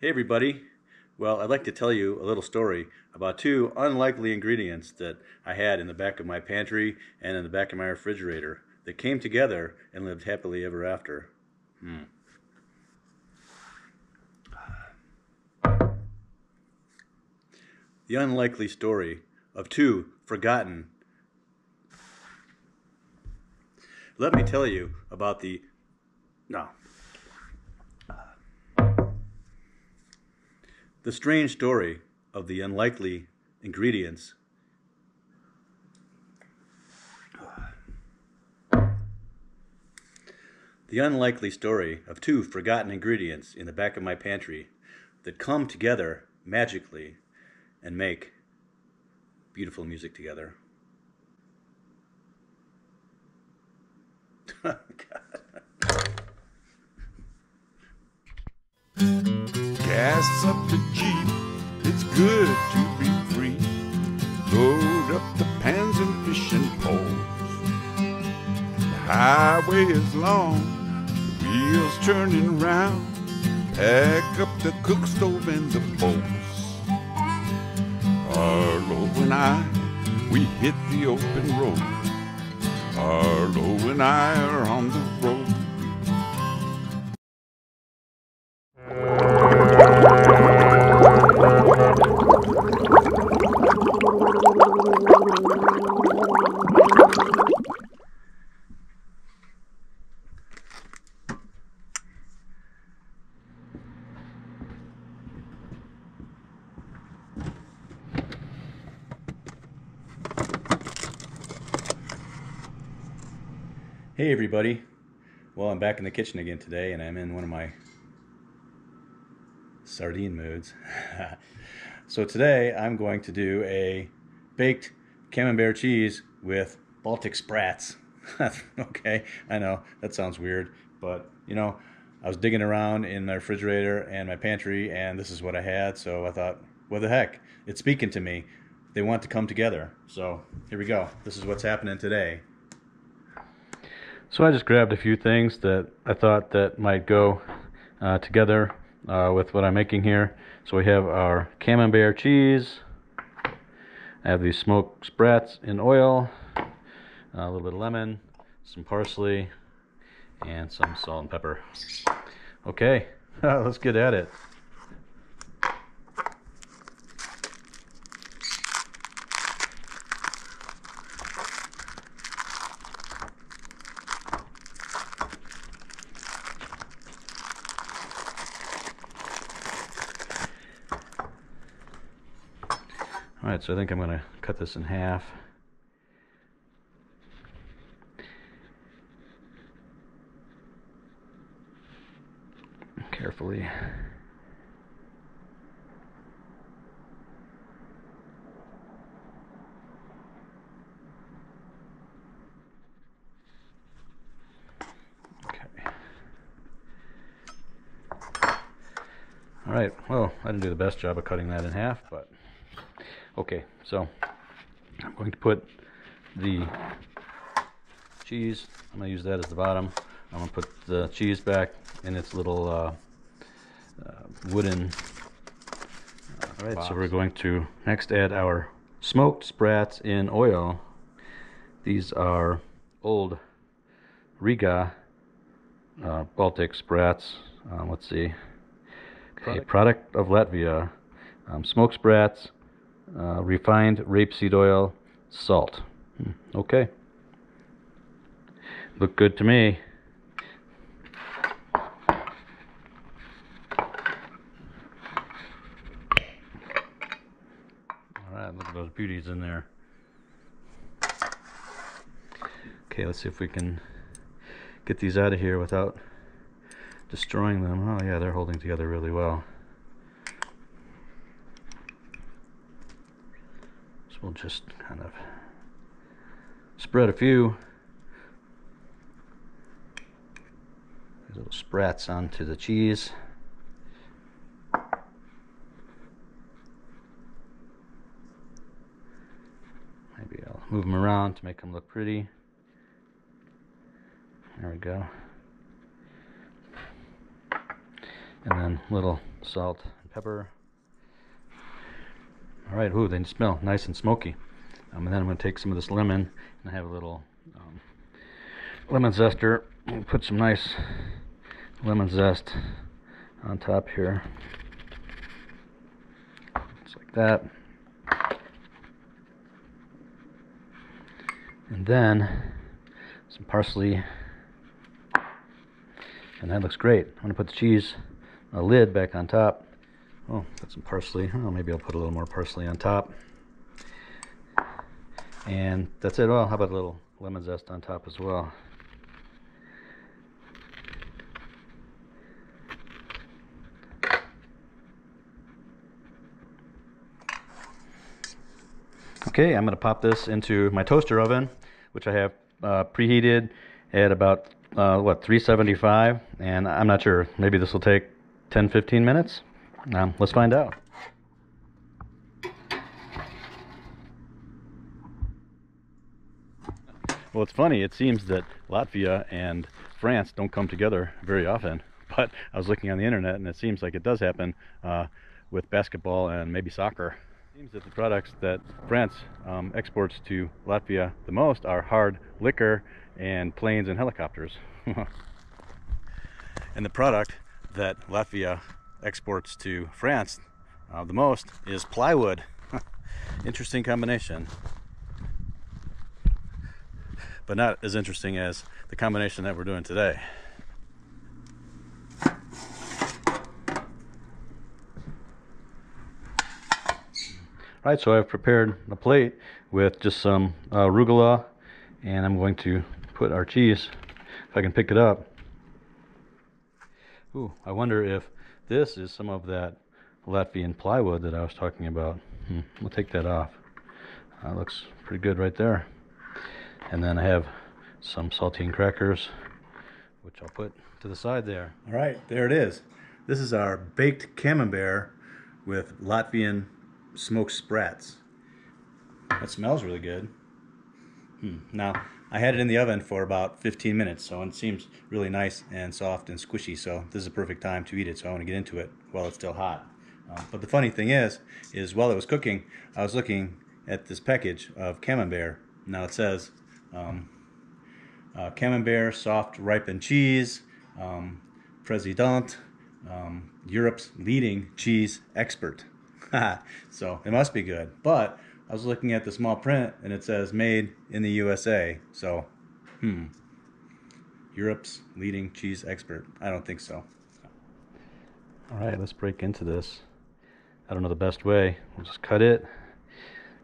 Hey everybody. Well, I'd like to tell you a little story about two unlikely ingredients that I had in the back of my pantry and in the back of my refrigerator that came together and lived happily ever after. The unlikely story of two forgotten. Let me tell you about the strange story of the unlikely ingredients. The unlikely story of two forgotten ingredients in the back of my pantry that come together magically and make beautiful music together. Gas up the Jeep, it's good to be free. Load up the pans and fishing poles. The highway is long, the wheels turning round. Pack up the cook stove and the bowls. Arlo and I, we hit the open road. Arlo and I are on the road. Hey everybody. Well, I'm back in the kitchen again today and I'm in one of my sardine moods. So today I'm going to do a baked camembert cheese with Baltic sprats. Okay, I know that sounds weird, but you know, I was digging around in my refrigerator and my pantry and this is what I had, so I thought, what the heck, it's speaking to me. They want to come together. So here we go. This is what's happening today. So I just grabbed a few things that I thought that might go together with what I'm making here. So we have our camembert cheese. I have these smoked sprats in oil, a little bit of lemon, some parsley, and some salt and pepper. Okay, let's get at it. Alright, so I think I'm going to cut this in half. Carefully. Okay. Alright, well, I didn't do the best job of cutting that in half, but okay, so I'm going to put the cheese, I'm going to use that as the bottom. I'm going to put the cheese back in its little wooden Alright, box. So we're going to next add our smoked sprats in oil. These are old Riga Baltic sprats. Let's see. Okay, product of Latvia. Smoked sprats, refined rapeseed oil, salt. Okay. Look good to me. Alright, look at those beauties in there. Okay, let's see if we can get these out of here without destroying them. Oh yeah, they're holding together really well. So we'll just kind of spread a few these little sprats onto the cheese. Maybe I'll move them around to make them look pretty. There we go. And then little salt, and pepper. All right, ooh, they smell nice and smoky. And then I'm going to take some of this lemon and have a little lemon zester. And put some nice lemon zest on top here, just like that. And then some parsley, and that looks great. I'm going to put the cheese lid back on top. Oh, put some parsley. Oh, maybe I'll put a little more parsley on top. And that's it. Oh, how about a little lemon zest on top as well? Okay, I'm going to pop this into my toaster oven, which I have preheated at about 375, and I'm not sure, maybe this will take 10-15 minutes. Let's find out. Well, it's funny, it seems that Latvia and France don't come together very often, but I was looking on the internet and it seems like it does happen with basketball and maybe soccer. It seems that the products that France exports to Latvia the most are hard liquor and planes and helicopters. And the product that Latvia exports to France the most is plywood. Interesting combination. But not as interesting as the combination that we're doing today. Right, so I've prepared a plate with just some arugula, and I'm going to put our cheese, if I can pick it up. Ooh, I wonder if this is some of that Latvian plywood that I was talking about. We'll take that off. Looks pretty good right there. And then I have some saltine crackers, which I'll put to the side there. All right, there it is. This is our baked camembert with Latvian smoked sprats. That smells really good. Now, I had it in the oven for about 15 minutes, so it seems really nice and soft and squishy, so this is a perfect time to eat it, so I want to get into it while it's still hot. But the funny thing is while it was cooking, I was looking at this package of camembert. Now it says camembert soft ripened cheese, President, Europe's leading cheese expert. So it must be good. But I was looking at the small print and it says made in the USA. So, Europe's leading cheese expert. I don't think so. All right, let's break into this. I don't know the best way. We'll just cut it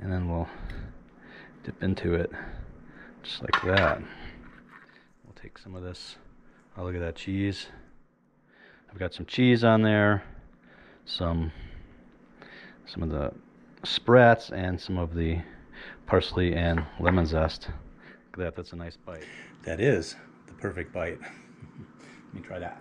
and then we'll dip into it just like that. We'll take some of this. Oh, look at that cheese. I've got some cheese on there, some of the sprats, and some of the parsley and lemon zest. Look at that, that's a nice bite. That is the perfect bite. Let me try that.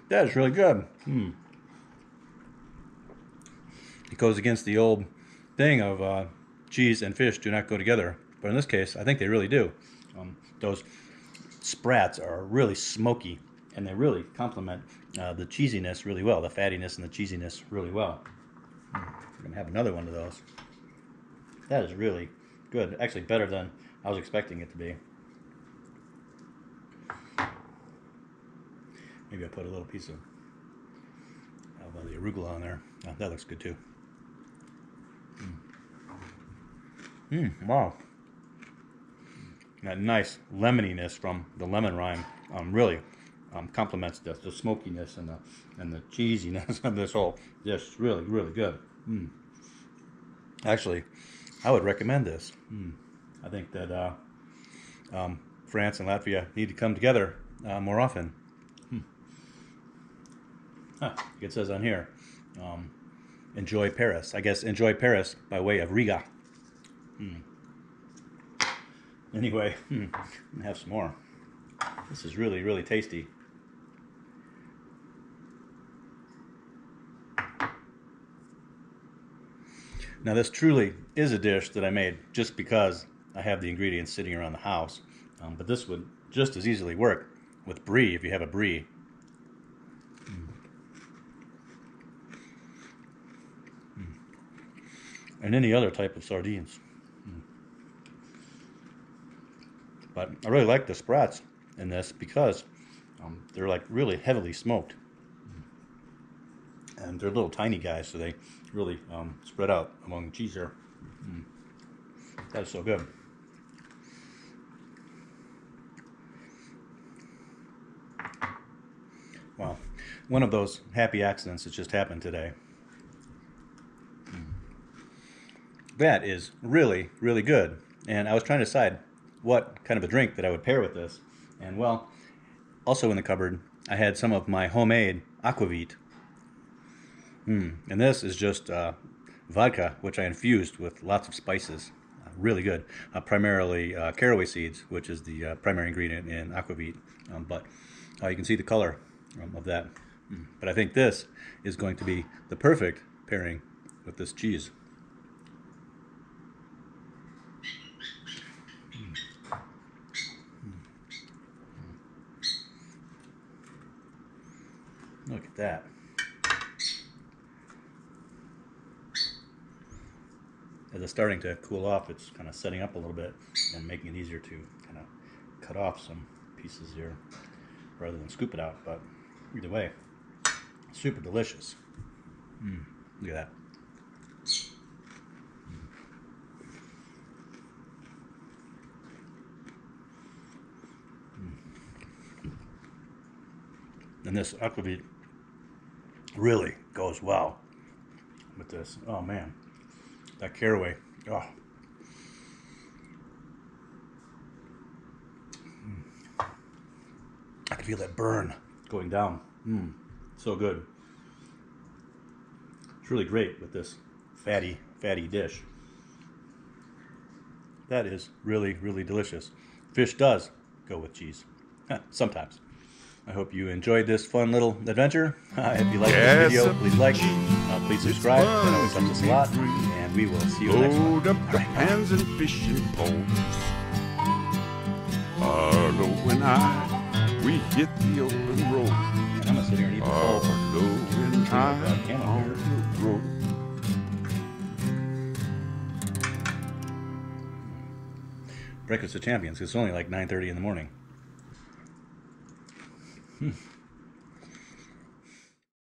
That is really good. It goes against the old thing of cheese and fish do not go together. But in this case, I think they really do. Those sprats are really smoky, and they really complement the cheesiness really well, the fattiness and the cheesiness really well. I'm going to have another one of those. That is really good. Actually, better than I was expecting it to be. Maybe I'll put a little piece of the arugula on there. Oh, that looks good too. Wow. That nice lemoniness from the lemon rind really complements the smokiness and the cheesiness of this whole dish. Really, really good. Actually, I would recommend this. I think that France and Latvia need to come together more often. It says on here, enjoy Paris. I guess enjoy Paris by way of Riga. Anyway, I'm gonna have some more. This is really, really tasty. Now this truly is a dish that I made just because I have the ingredients sitting around the house. But this would just as easily work with brie if you have a brie. And any other type of sardines. But I really like the sprats in this because they're like really heavily smoked. And they're little tiny guys, so they really spread out among the cheese here. That is so good. Wow, one of those happy accidents that just happened today. That is really, really good. And I was trying to decide what kind of a drink that I would pair with this. And well, also in the cupboard, I had some of my homemade aquavit. And this is just vodka, which I infused with lots of spices. Really good. Primarily caraway seeds, which is the primary ingredient in aquavit. But you can see the color of that. But I think this is going to be the perfect pairing with this cheese. Look at that. As it's starting to cool off, it's kind of setting up a little bit and making it easier to kind of cut off some pieces here rather than scoop it out. But either way, super delicious. Look at that. And this aquavit really goes well with this. Oh man, that caraway. Oh. I can feel that burn going down. So good. It's really great with this fatty dish. That is really, really delicious. Fish does go with cheese. Sometimes. I hope you enjoyed this fun little adventure. If you like this video, please like, please subscribe. That always helps us a lot. And we will see you next time. Load up the pans and fishing poles. Arlo and I, we hit the open road. And I'm gonna sit here and eat the whole Arlo and I on the road. Breakfast of Champions. It's only like 9:30 in the morning.